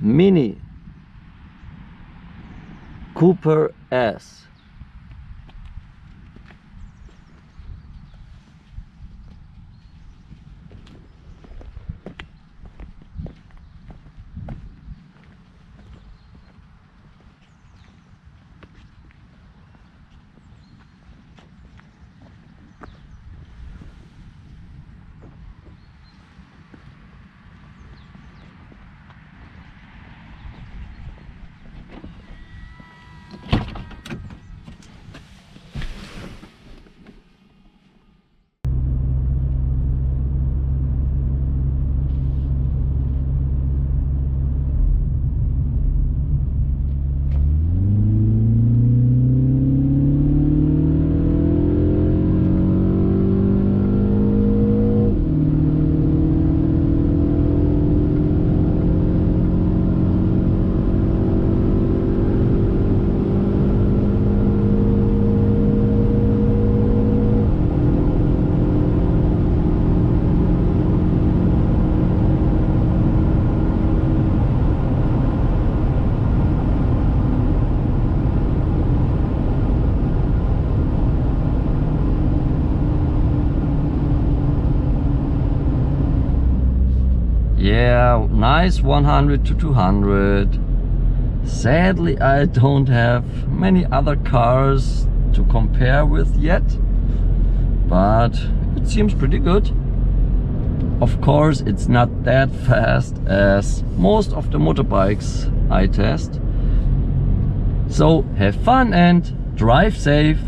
Mini Cooper S. Yeah, nice 100 to 200. Sadly, I don't have many other cars to compare with yet, but it seems pretty good. Of course, it's not that fast as most of the motorbikes I test. So have fun and drive safe.